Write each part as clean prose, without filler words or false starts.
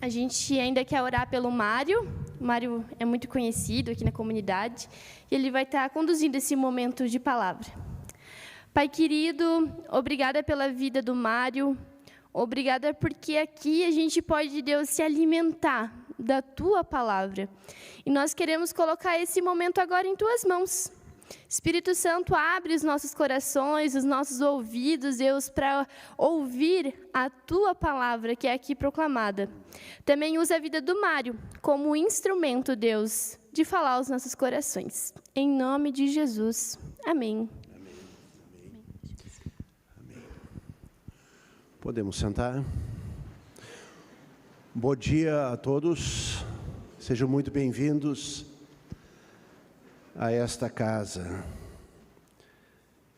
A gente ainda quer orar pelo Mário. O Mário é muito conhecido aqui na comunidade e ele vai estar conduzindo esse momento de palavra. Pai querido, obrigada pela vida do Mário. Obrigada porque aqui a gente pode, Deus, se alimentar da Tua palavra. E nós queremos colocar esse momento agora em Tuas mãos. Espírito Santo, abre os nossos corações, os nossos ouvidos, Deus, para ouvir a Tua palavra que é aqui proclamada. Também usa a vida do Mário como instrumento, Deus, de falar aos nossos corações. Em nome de Jesus. Amém. Amém. Podemos sentar. Bom dia a todos. Sejam muito bem-vindos a esta casa.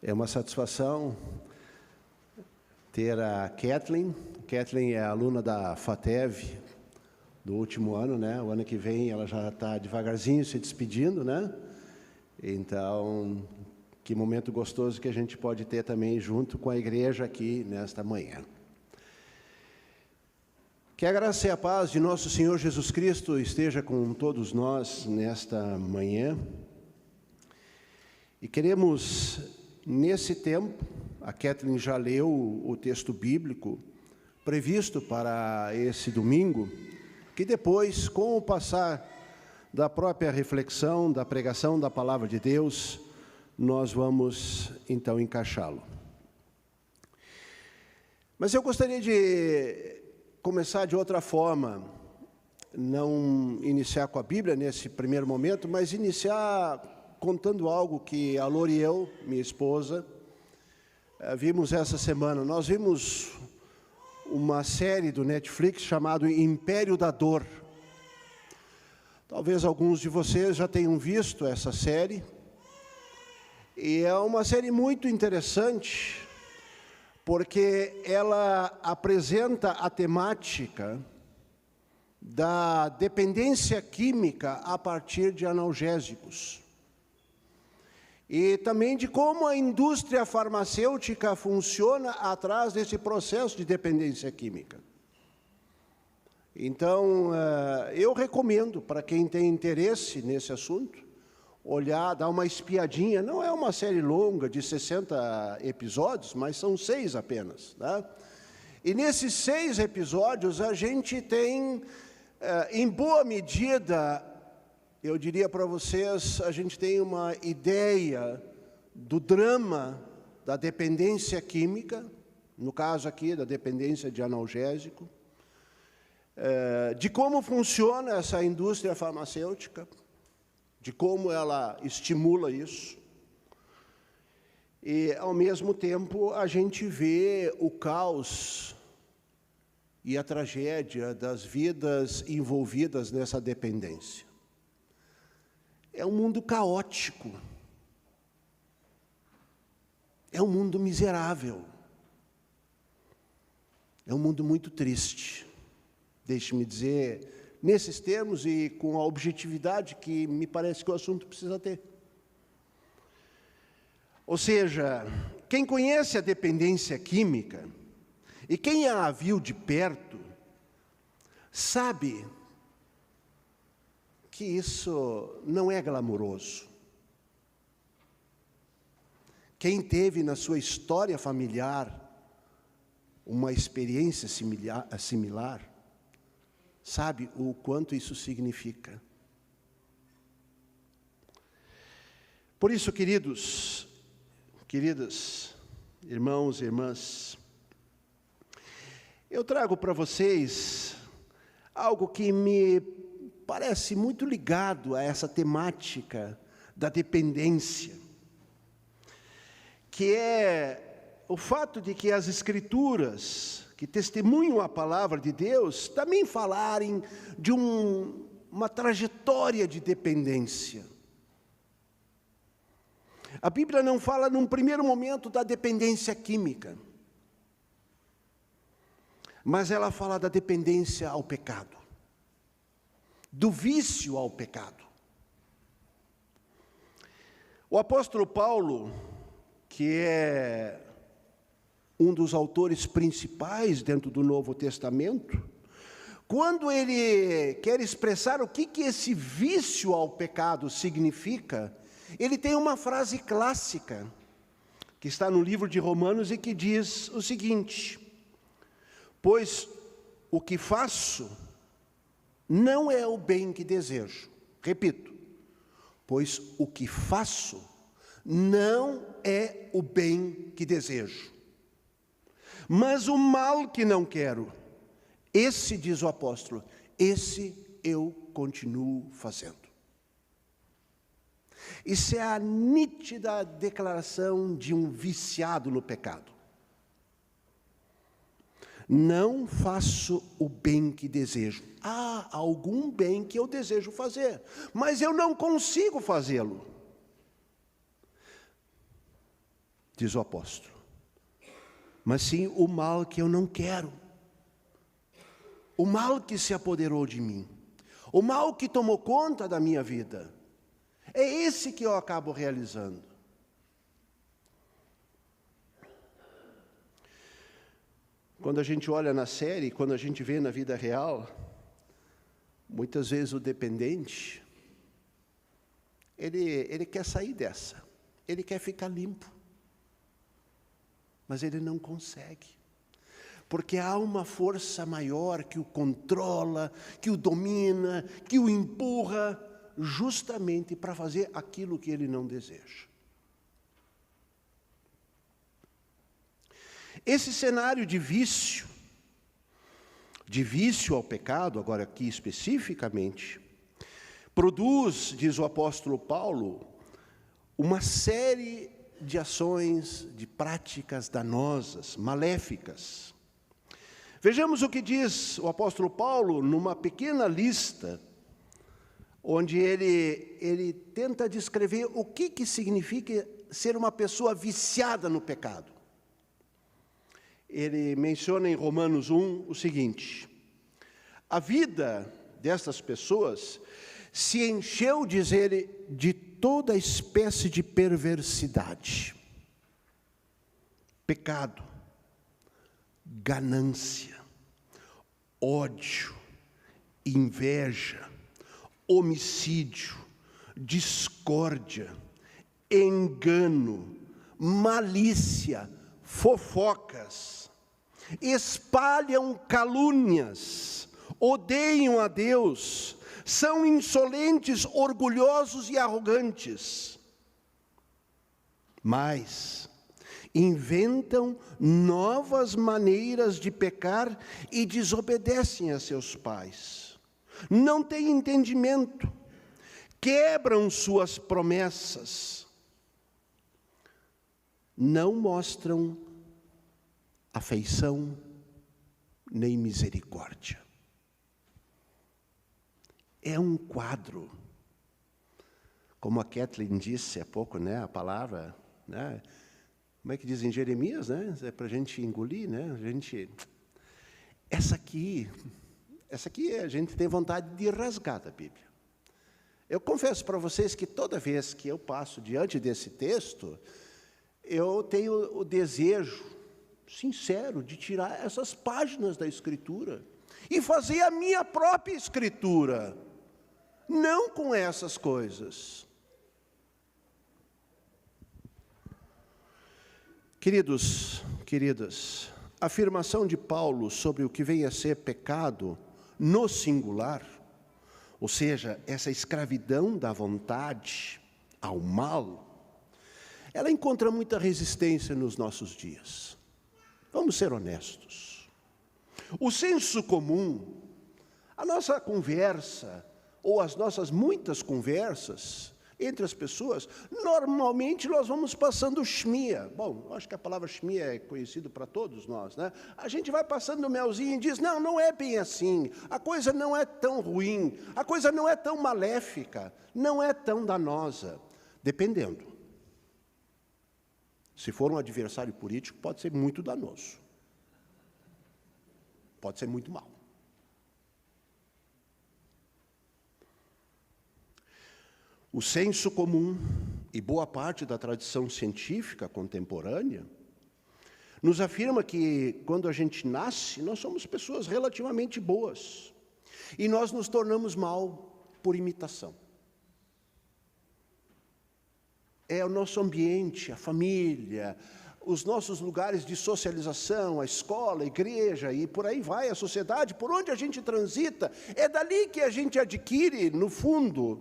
É uma satisfação ter a Kathleen. Kathleen é aluna da FATEV do último ano, né? O ano que vem ela já está devagarzinho se despedindo, né? Então, que momento gostoso que a gente pode ter também junto com a igreja aqui nesta manhã. Que a graça e a paz de nosso Senhor Jesus Cristo esteja com todos nós nesta manhã. E queremos, nesse tempo, a Kathleen já leu o texto bíblico previsto para esse domingo, que depois, com o passar da própria reflexão, da pregação da palavra de Deus, nós vamos, então, encaixá-lo. Mas eu gostaria de começar de outra forma, não iniciar com a Bíblia nesse primeiro momento, mas iniciar contando algo que a Lori e eu, minha esposa, vimos essa semana. Nós vimos uma série do Netflix chamada Império da Dor. Talvez alguns de vocês já tenham visto essa série. E é uma série muito interessante, porque ela apresenta a temática da dependência química a partir de analgésicos. E também de como a indústria farmacêutica funciona atrás desse processo de dependência química. Então, eu recomendo para quem tem interesse nesse assunto, olhar, dar uma espiadinha. Não é uma série longa de 60 episódios, mas são 6 apenas, tá? E nesses 6 episódios a gente tem, em boa medida, eu diria para vocês, a gente tem uma ideia do drama da dependência química, no caso aqui da dependência de analgésico, de como funciona essa indústria farmacêutica, de como ela estimula isso. E, ao mesmo tempo, a gente vê o caos e a tragédia das vidas envolvidas nessa dependência. É um mundo caótico. É um mundo miserável. É um mundo muito triste. Deixe-me dizer, nesses termos e com a objetividade que me parece que o assunto precisa ter. Ou seja, quem conhece a dependência química e quem a viu de perto, sabe que isso não é glamouroso. Quem teve na sua história familiar uma experiência similar, sabe o quanto isso significa. Por isso, queridos, queridas, irmãos e irmãs, eu trago para vocês algo que me parece muito ligado a essa temática da dependência, que é o fato de que as Escrituras, que testemunham a palavra de Deus, também falarem de uma trajetória de dependência. A Bíblia não fala num primeiro momento da dependência química, mas ela fala da dependência ao pecado, do vício ao pecado. O apóstolo Paulo, que é um dos autores principais dentro do Novo Testamento, quando ele quer expressar o que esse vício ao pecado significa, ele tem uma frase clássica, que está no livro de Romanos e que diz o seguinte: pois o que faço não é o bem que desejo. Repito, pois o que faço não é o bem que desejo, mas o mal que não quero, esse, diz o apóstolo, esse eu continuo fazendo. Isso é a nítida declaração de um viciado no pecado. Não faço o bem que desejo. Há algum bem que eu desejo fazer, mas eu não consigo fazê-lo. Diz o apóstolo. Mas sim o mal que eu não quero. O mal que se apoderou de mim. O mal que tomou conta da minha vida. É esse que eu acabo realizando. Quando a gente olha na série, quando a gente vê na vida real, muitas vezes o dependente, ele quer sair dessa, ele quer ficar limpo, mas ele não consegue, porque há uma força maior que o controla, que o domina, que o empurra, justamente para fazer aquilo que ele não deseja. Esse cenário de vício ao pecado, agora aqui especificamente, produz, diz o apóstolo Paulo, uma série de ações, de práticas danosas, maléficas. Vejamos o que diz o apóstolo Paulo numa pequena lista, onde ele tenta descrever o que significa ser uma pessoa viciada no pecado. Ele menciona em Romanos 1 o seguinte: a vida destas pessoas se encheu, diz ele, de toda espécie de perversidade, pecado, ganância, ódio, inveja, homicídio, discórdia, engano, malícia, fofocas, espalham calúnias, odeiam a Deus, são insolentes, orgulhosos e arrogantes. Mas inventam novas maneiras de pecar e desobedecem a seus pais. Não têm entendimento, quebram suas promessas, não mostram afeição nem misericórdia. É um quadro, como a Kathleen disse há pouco, né, a palavra, né, como é que diz em Jeremias, né, é para a gente engolir, né, essa aqui a gente tem vontade de rasgar da Bíblia. Eu confesso para vocês que toda vez que eu passo diante desse texto, eu tenho o desejo sincero de tirar essas páginas da Escritura e fazer a minha própria Escritura, não com essas coisas. Queridos, queridas, a afirmação de Paulo sobre o que vem a ser pecado no singular, ou seja, essa escravidão da vontade ao mal, ela encontra muita resistência nos nossos dias. Vamos ser honestos. O senso comum, a nossa conversa, ou as nossas muitas conversas entre as pessoas, normalmente nós vamos passando shmia. Bom, acho que a palavra shmia é conhecida para todos nós, né? A gente vai passando o melzinho e diz, não, não é bem assim, a coisa não é tão ruim, a coisa não é tão maléfica, não é tão danosa, dependendo. Se for um adversário político, pode ser muito danoso. Pode ser muito mal. O senso comum e boa parte da tradição científica contemporânea nos afirma que, quando a gente nasce, nós somos pessoas relativamente boas. E nós nos tornamos mal por imitação. É o nosso ambiente, a família, os nossos lugares de socialização, a escola, a igreja e por aí vai, a sociedade, por onde a gente transita, é dali que a gente adquire, no fundo,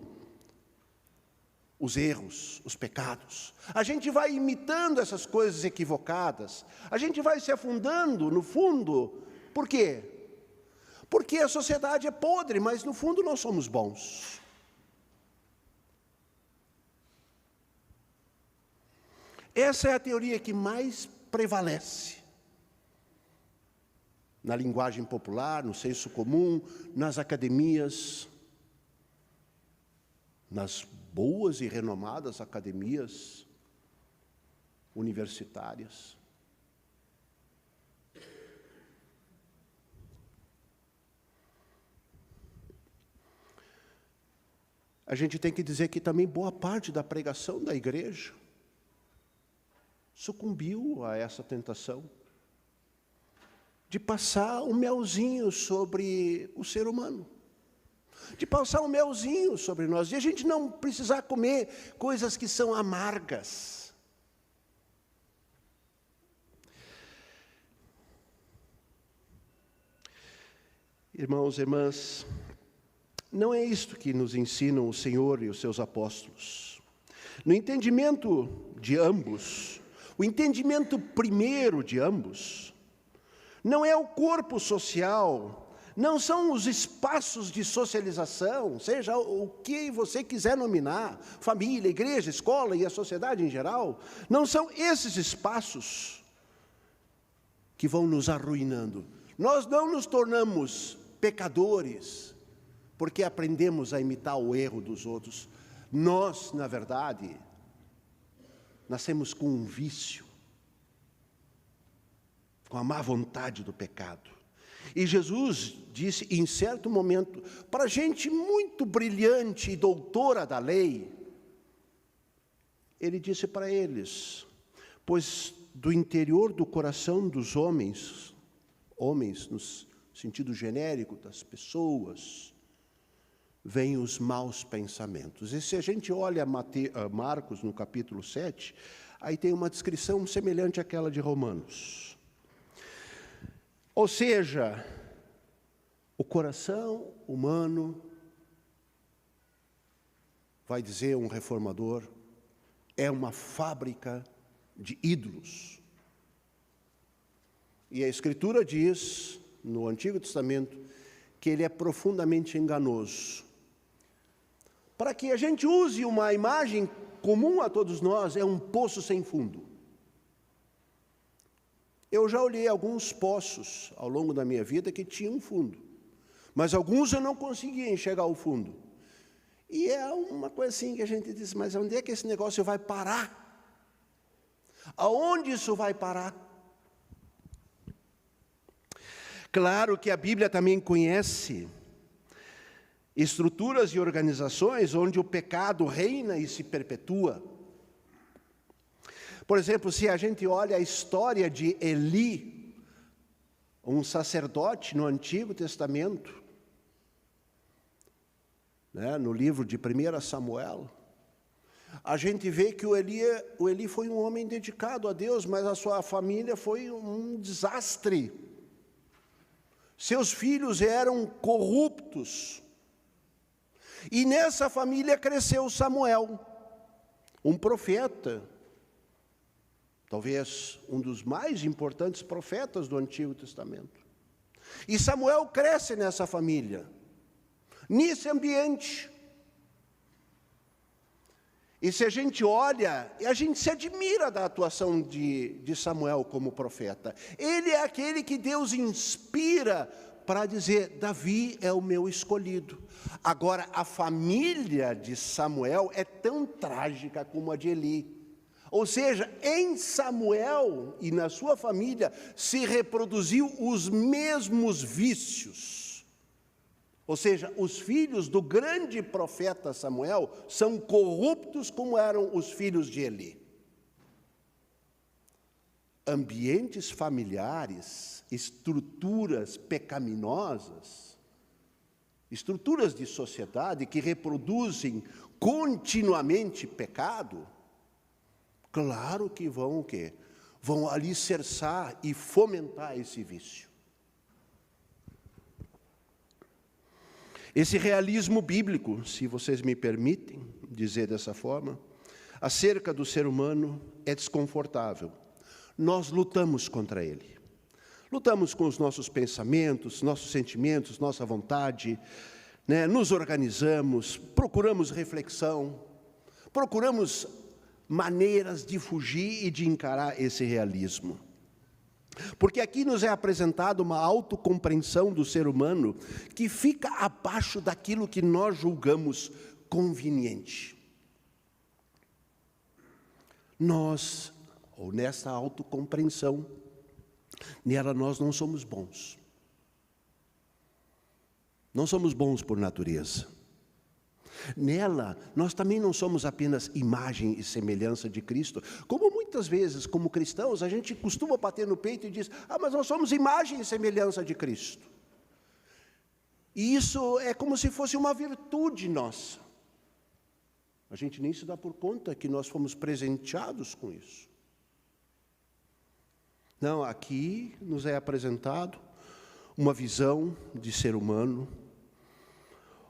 os erros, os pecados. A gente vai imitando essas coisas equivocadas, a gente vai se afundando, no fundo. Por quê? Porque a sociedade é podre, mas no fundo nós somos bons. Essa é a teoria que mais prevalece na linguagem popular, no senso comum, nas academias, nas boas e renomadas academias universitárias. A gente tem que dizer que também boa parte da pregação da igreja sucumbiu a essa tentação de passar um melzinho sobre o ser humano, de passar um melzinho sobre nós, de a gente não precisar comer coisas que são amargas. Irmãos e irmãs, não é isto que nos ensinam o Senhor e os seus apóstolos. No entendimento de ambos, o entendimento primeiro de ambos, não é o corpo social, não são os espaços de socialização, seja o que você quiser nominar, família, igreja, escola e a sociedade em geral, não são esses espaços que vão nos arruinando. Nós não nos tornamos pecadores porque aprendemos a imitar o erro dos outros. Nós, na verdade, nascemos com um vício, com a má vontade do pecado. E Jesus disse, em certo momento, para gente muito brilhante e doutora da lei, ele disse para eles, pois do interior do coração dos homens no sentido genérico das pessoas, vêm os maus pensamentos. E se a gente olha Marcos no capítulo 7, aí tem uma descrição semelhante àquela de Romanos. Ou seja, o coração humano, vai dizer um reformador, é uma fábrica de ídolos. E a Escritura diz, no Antigo Testamento, que ele é profundamente enganoso. Para que a gente use uma imagem comum a todos nós, é um poço sem fundo. Eu já olhei alguns poços ao longo da minha vida que tinham fundo, mas alguns eu não conseguia enxergar o fundo. E é uma coisa assim que a gente diz, mas onde é que esse negócio vai parar? Aonde isso vai parar? Claro que a Bíblia também conhece estruturas e organizações onde o pecado reina e se perpetua. Por exemplo, se a gente olha a história de Eli, um sacerdote no Antigo Testamento, no livro de 1 Samuel, a gente vê que o Eli foi um homem dedicado a Deus, mas a sua família foi um desastre. Seus filhos eram corruptos. E nessa família cresceu Samuel, um profeta, talvez um dos mais importantes profetas do Antigo Testamento. E Samuel cresce nessa família, nesse ambiente. E se a gente olha, a gente se admira da atuação de Samuel como profeta. Ele é aquele que Deus inspira para dizer, Davi é o meu escolhido. Agora, a família de Samuel é tão trágica como a de Eli. Ou seja, em Samuel e na sua família se reproduziu os mesmos vícios. Ou seja, os filhos do grande profeta Samuel são corruptos como eram os filhos de Eli. Ambientes familiares, estruturas pecaminosas, estruturas de sociedade que reproduzem continuamente pecado, claro que vão o quê? Vão alicerçar e fomentar esse vício. Esse realismo bíblico, se vocês me permitem dizer dessa forma, acerca do ser humano é desconfortável. Nós lutamos contra ele. Lutamos com os nossos pensamentos, nossos sentimentos, nossa vontade, né? Nos organizamos, procuramos reflexão, procuramos maneiras de fugir e de encarar esse realismo. Porque aqui nos é apresentada uma autocompreensão do ser humano que fica abaixo daquilo que nós julgamos conveniente. Nós, ou nessa autocompreensão, nela nós não somos bons. Não somos bons por natureza. Nela, nós também não somos apenas imagem e semelhança de Cristo. Como muitas vezes, como cristãos, a gente costuma bater no peito e diz: mas nós somos imagem e semelhança de Cristo. E isso é como se fosse uma virtude nossa. A gente nem se dá por conta que nós fomos presenteados com isso. Não, aqui nos é apresentado uma visão de ser humano,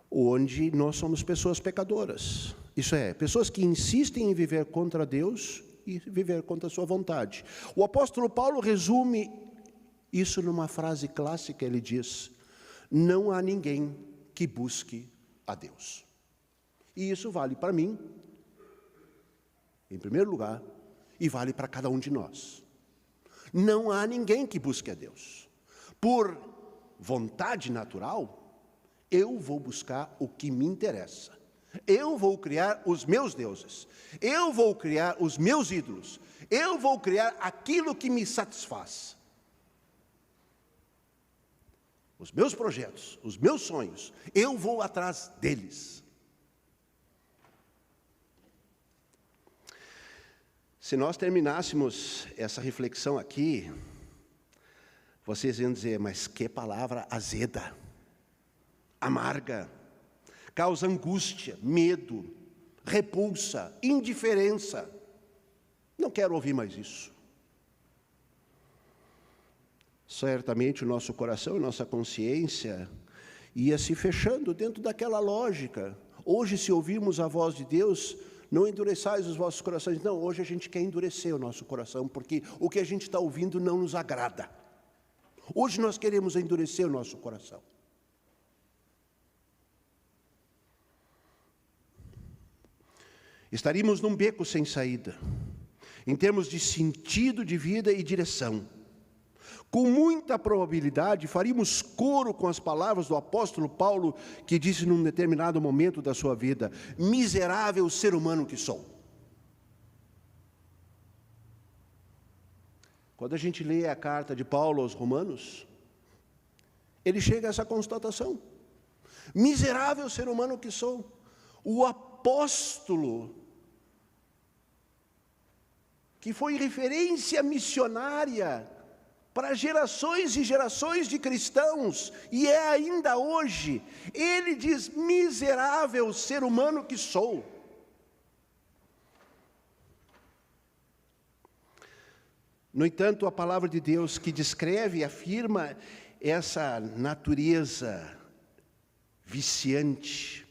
onde nós somos pessoas pecadoras. Isso é, pessoas que insistem em viver contra Deus e viver contra a sua vontade. O apóstolo Paulo resume isso numa frase clássica, ele diz: não há ninguém que busque a Deus. E isso vale para mim, em primeiro lugar, e vale para cada um de nós. Não há ninguém que busque a Deus. Por vontade natural, eu vou buscar o que me interessa. Eu vou criar os meus deuses. Eu vou criar os meus ídolos. Eu vou criar aquilo que me satisfaz. Os meus projetos, os meus sonhos, eu vou atrás deles. Se nós terminássemos essa reflexão aqui, vocês iam dizer: mas que palavra azeda, amarga, causa angústia, medo, repulsa, indiferença. Não quero ouvir mais isso. Certamente o nosso coração e nossa consciência ia se fechando dentro daquela lógica. Hoje, se ouvirmos a voz de Deus, não endureçais os vossos corações. Não, hoje a gente quer endurecer o nosso coração, porque o que a gente está ouvindo não nos agrada. Hoje nós queremos endurecer o nosso coração. Estaríamos num beco sem saída, em termos de sentido de vida e direção. Com muita probabilidade, faríamos coro com as palavras do apóstolo Paulo, que disse num determinado momento da sua vida: miserável ser humano que sou. Quando a gente lê a carta de Paulo aos Romanos, ele chega a essa constatação: miserável ser humano que sou. O apóstolo, que foi referência missionária para gerações e gerações de cristãos, e é ainda hoje, ele diz: miserável ser humano que sou. No entanto, a palavra de Deus que descreve e afirma essa natureza viciante,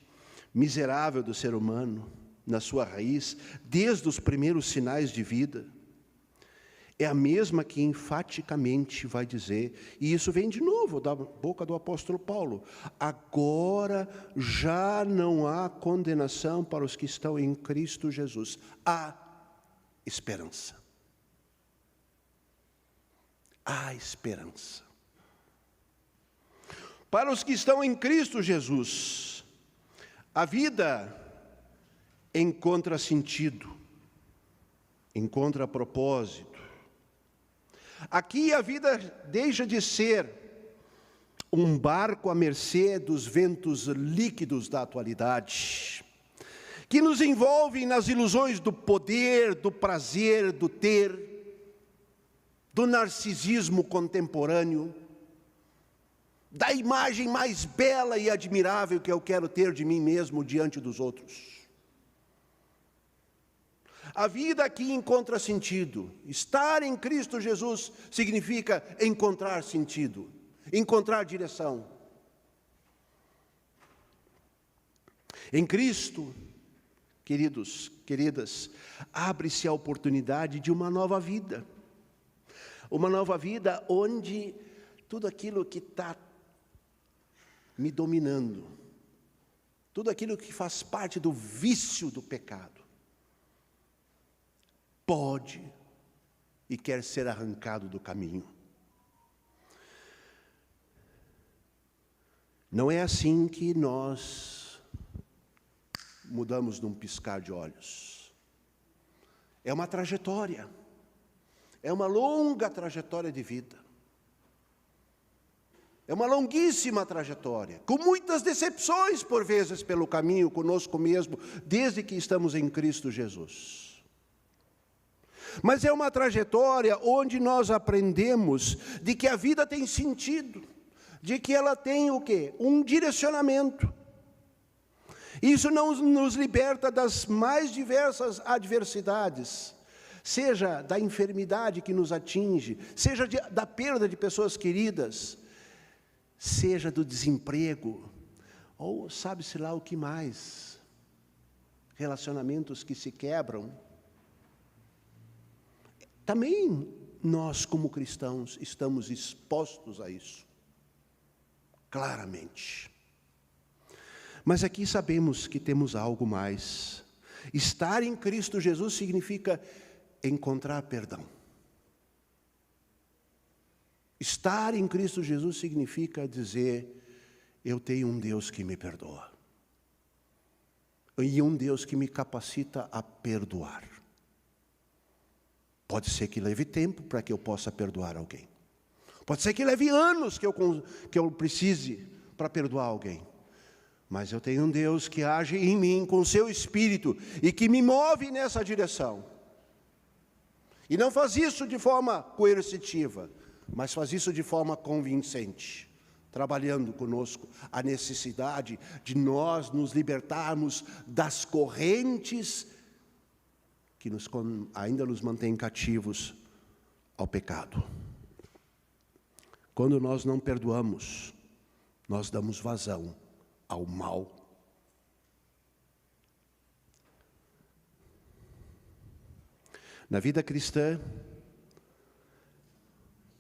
miserável do ser humano, na sua raiz, desde os primeiros sinais de vida, é a mesma que enfaticamente vai dizer, e isso vem de novo da boca do apóstolo Paulo: agora já não há condenação para os que estão em Cristo Jesus. Há esperança. Há esperança. Para os que estão em Cristo Jesus, a vida encontra sentido, encontra propósito. Aqui a vida deixa de ser um barco à mercê dos ventos líquidos da atualidade, que nos envolvem nas ilusões do poder, do prazer, do ter, do narcisismo contemporâneo, da imagem mais bela e admirável que eu quero ter de mim mesmo diante dos outros. A vida aqui encontra sentido. Estar em Cristo Jesus significa encontrar sentido, encontrar direção. Em Cristo, queridos, queridas, abre-se a oportunidade de uma nova vida. Uma nova vida onde tudo aquilo que está me dominando, tudo aquilo que faz parte do vício do pecado, pode e quer ser arrancado do caminho. Não é assim que nós mudamos num piscar de olhos. É uma trajetória, é uma longa trajetória de vida. É uma longuíssima trajetória, com muitas decepções por vezes pelo caminho conosco mesmo, desde que estamos em Cristo Jesus. Mas é uma trajetória onde nós aprendemos de que a vida tem sentido, de que ela tem o quê? Um direcionamento. Isso não nos liberta das mais diversas adversidades, seja da enfermidade que nos atinge, seja da perda de pessoas queridas, seja do desemprego, ou sabe-se lá o que mais, relacionamentos que se quebram. Também nós, como cristãos, estamos expostos a isso, claramente. Mas aqui sabemos que temos algo mais. Estar em Cristo Jesus significa encontrar perdão. Estar em Cristo Jesus significa dizer, eu tenho um Deus que me perdoa. E um Deus que me capacita a perdoar. Pode ser que leve tempo para que eu possa perdoar alguém. Pode ser que leve anos que eu precise para perdoar alguém. Mas eu tenho um Deus que age em mim com seu Espírito e que me move nessa direção. E não faz isso de forma coercitiva, mas faz isso de forma convincente, trabalhando conosco a necessidade de nós nos libertarmos das correntes que ainda nos mantêm cativos ao pecado. Quando nós não perdoamos, nós damos vazão ao mal. Na vida cristã,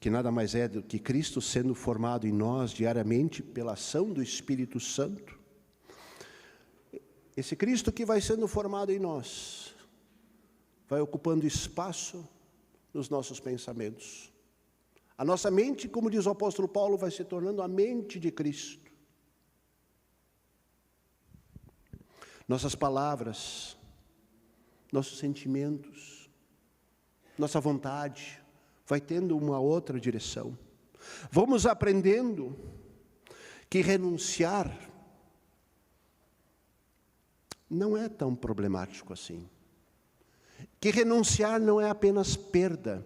que nada mais é do que Cristo sendo formado em nós diariamente pela ação do Espírito Santo, esse Cristo que vai sendo formado em nós, vai ocupando espaço nos nossos pensamentos. A nossa mente, como diz o apóstolo Paulo, vai se tornando a mente de Cristo. Nossas palavras, nossos sentimentos, nossa vontade, vai tendo uma outra direção. Vamos aprendendo que renunciar não é tão problemático assim. Que renunciar não é apenas perda.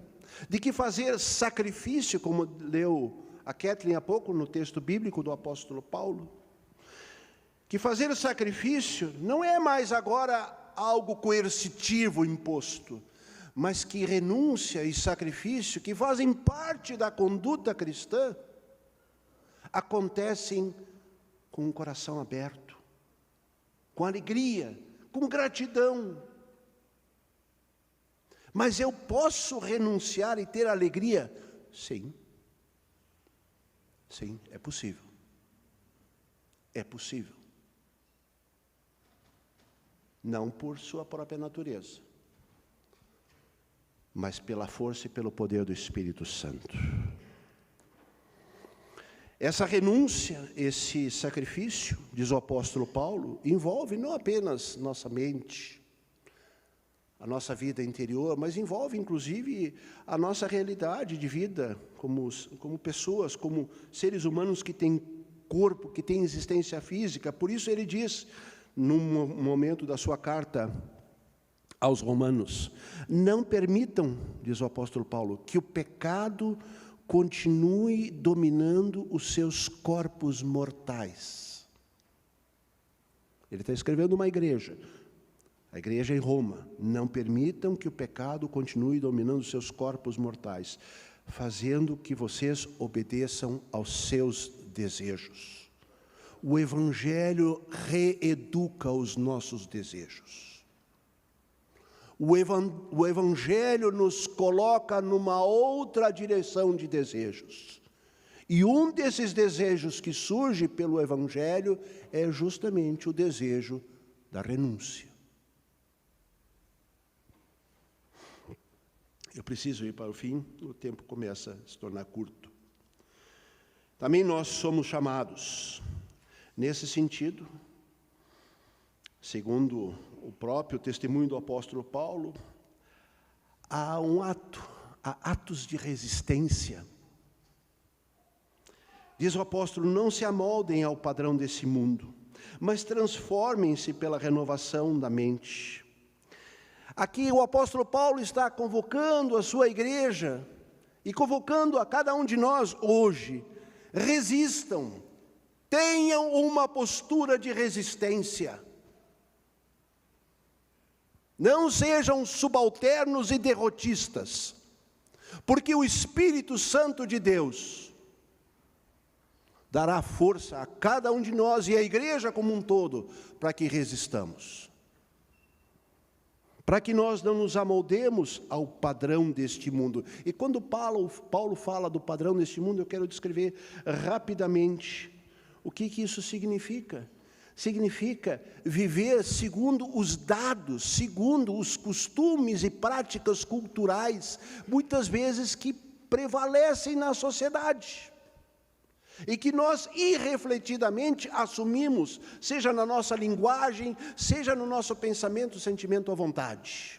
De que fazer sacrifício, como leu a Kathleen há pouco no texto bíblico do apóstolo Paulo, que fazer sacrifício não é mais agora algo coercitivo imposto, mas que renúncia e sacrifício, que fazem parte da conduta cristã, acontecem com o coração aberto, com alegria, com gratidão. Mas eu posso renunciar e ter alegria? Sim. Sim, é possível. É possível. Não por sua própria natureza, mas pela força e pelo poder do Espírito Santo. Essa renúncia, esse sacrifício, diz o apóstolo Paulo, envolve não apenas nossa mente, a nossa vida interior, mas envolve inclusive a nossa realidade de vida como pessoas, como seres humanos que têm corpo, que têm existência física. Por isso ele diz, num momento da sua carta aos Romanos, não permitam, diz o apóstolo Paulo, que o pecado continue dominando os seus corpos mortais. Ele está escrevendo uma igreja, a igreja em Roma. Não permitam que o pecado continue dominando os seus corpos mortais, fazendo que vocês obedeçam aos seus desejos. O Evangelho reeduca os nossos desejos. O Evangelho nos coloca numa outra direção de desejos. E um desses desejos que surge pelo Evangelho é justamente o desejo da renúncia. Eu preciso ir para o fim, o tempo começa a se tornar curto. Também nós somos chamados, nesse sentido, segundo o próprio testemunho do apóstolo Paulo, há atos de resistência. Diz o apóstolo: não se amoldem ao padrão desse mundo, mas transformem-se pela renovação da mente. Aqui o apóstolo Paulo está convocando a sua igreja e convocando a cada um de nós hoje: resistam, tenham uma postura de resistência. Não sejam subalternos e derrotistas, porque o Espírito Santo de Deus dará força a cada um de nós e à igreja como um todo para que resistamos. Para que nós não nos amoldemos ao padrão deste mundo. E quando Paulo fala do padrão deste mundo, eu quero descrever rapidamente o que isso significa. Significa viver segundo os dados, segundo os costumes e práticas culturais, muitas vezes que prevalecem na sociedade. E que nós irrefletidamente assumimos, seja na nossa linguagem, seja no nosso pensamento, sentimento à vontade.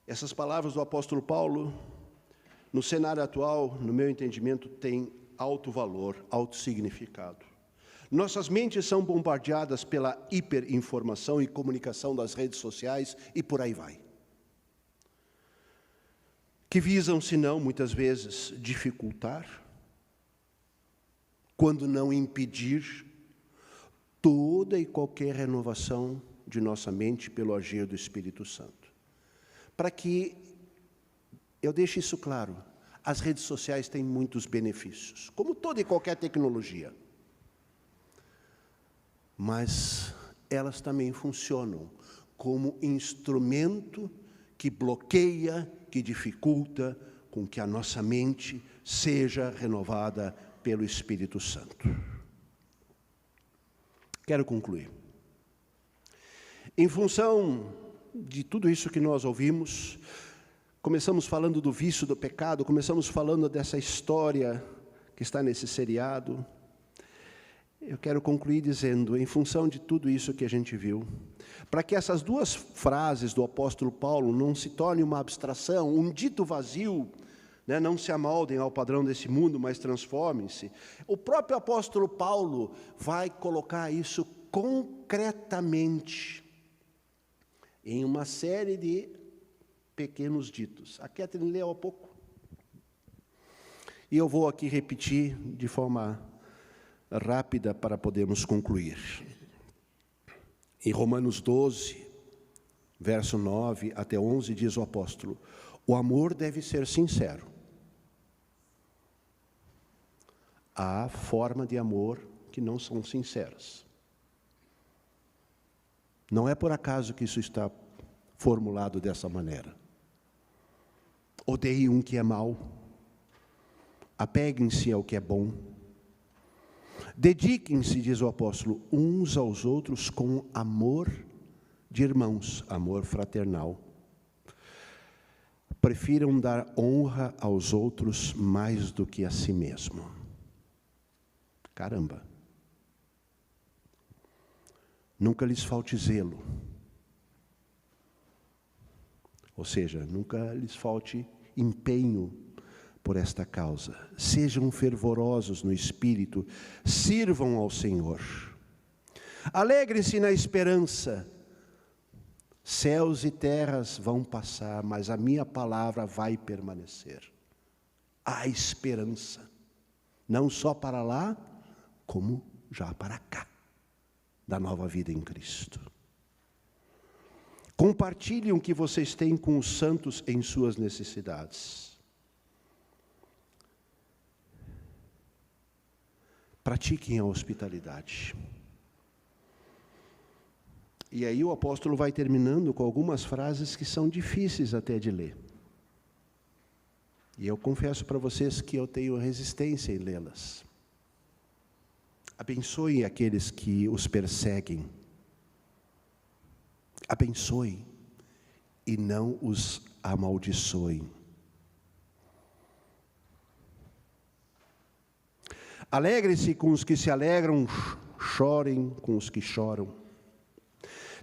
Essas palavras do apóstolo Paulo, no cenário atual, no meu entendimento, têm alto valor, alto significado. Nossas mentes são bombardeadas pela hiperinformação e comunicação das redes sociais e por aí vai. Que visam, senão, muitas vezes, dificultar, quando não impedir, toda e qualquer renovação de nossa mente pelo agir do Espírito Santo. Para que eu deixe isso claro, as redes sociais têm muitos benefícios, como toda e qualquer tecnologia. Mas elas também funcionam como instrumento que bloqueia, que dificulta com que a nossa mente seja renovada pelo Espírito Santo. Quero concluir. Em função de tudo isso que nós ouvimos, começamos falando do vício do pecado, começamos falando dessa história que está nesse seriado. Eu quero concluir dizendo, em função de tudo isso que a gente viu, para que essas duas frases do apóstolo Paulo não se tornem uma abstração, um dito vazio, né? Não se amoldem ao padrão desse mundo, mas transformem-se. O próprio apóstolo Paulo vai colocar isso concretamente em uma série de pequenos ditos. A Catherine leu há pouco. E eu vou aqui repetir de forma rápida para podermos concluir. Em Romanos 12, verso 9 até 11, diz o apóstolo: o amor deve ser sincero. Há forma de amor que não são sinceras. Não é por acaso que isso está formulado dessa maneira. Odeiem o que é mau. Apeguem-se ao que é bom. Dediquem-se, diz o apóstolo, uns aos outros com amor de irmãos, amor fraternal. Prefiram dar honra aos outros mais do que a si mesmo. Caramba! Nunca lhes falte zelo. Ou seja, nunca lhes falte empenho por esta causa. Sejam fervorosos no espírito, sirvam ao Senhor. Alegrem-se na esperança, Céus e terras vão passar, mas a minha palavra vai permanecer. Há esperança, não só para lá, como já para cá, da nova vida em Cristo. Compartilhem o que vocês têm com os santos em suas necessidades. Pratiquem a hospitalidade. E aí o apóstolo vai terminando com algumas frases que são difíceis até de ler. E eu confesso para vocês que eu tenho resistência em lê-las. Abençoem aqueles que os perseguem. Abençoem e não os amaldiçoem. Alegrem-se com os que se alegram, chorem com os que choram.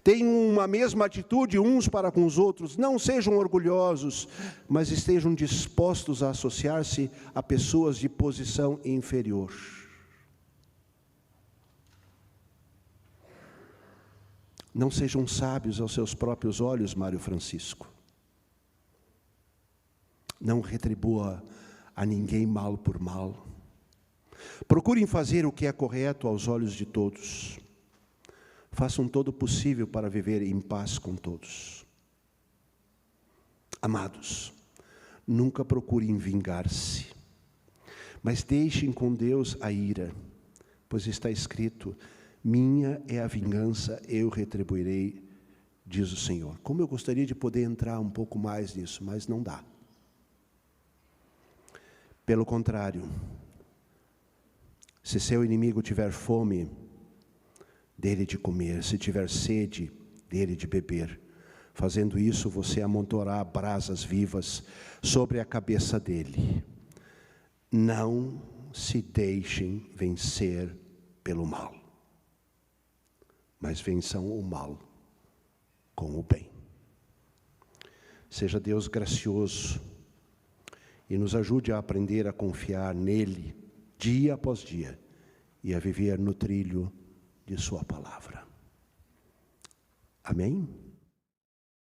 Tenham uma mesma atitude uns para com os outros, não sejam orgulhosos, mas estejam dispostos a associar-se a pessoas de posição inferior. Não sejam sábios aos seus próprios olhos, Mário Francisco. Não retribua a ninguém mal por mal. Procurem fazer o que é correto aos olhos de todos. Façam todo o possível para viver em paz com todos. Amados, nunca procurem vingar-se, mas deixem com Deus a ira, pois está escrito: minha é a vingança, eu retribuirei, diz o Senhor. Como eu gostaria de poder entrar um pouco mais nisso, mas não dá. Pelo contrário, se seu inimigo tiver fome, dele de comer, se tiver sede, dele de beber. Fazendo isso, você amontoará brasas vivas sobre a cabeça dele. Não se deixem vencer pelo mal, mas vençam o mal com o bem. Seja Deus gracioso e nos ajude a aprender a confiar nele, dia após dia, e a viver no trilho de sua palavra. Amém?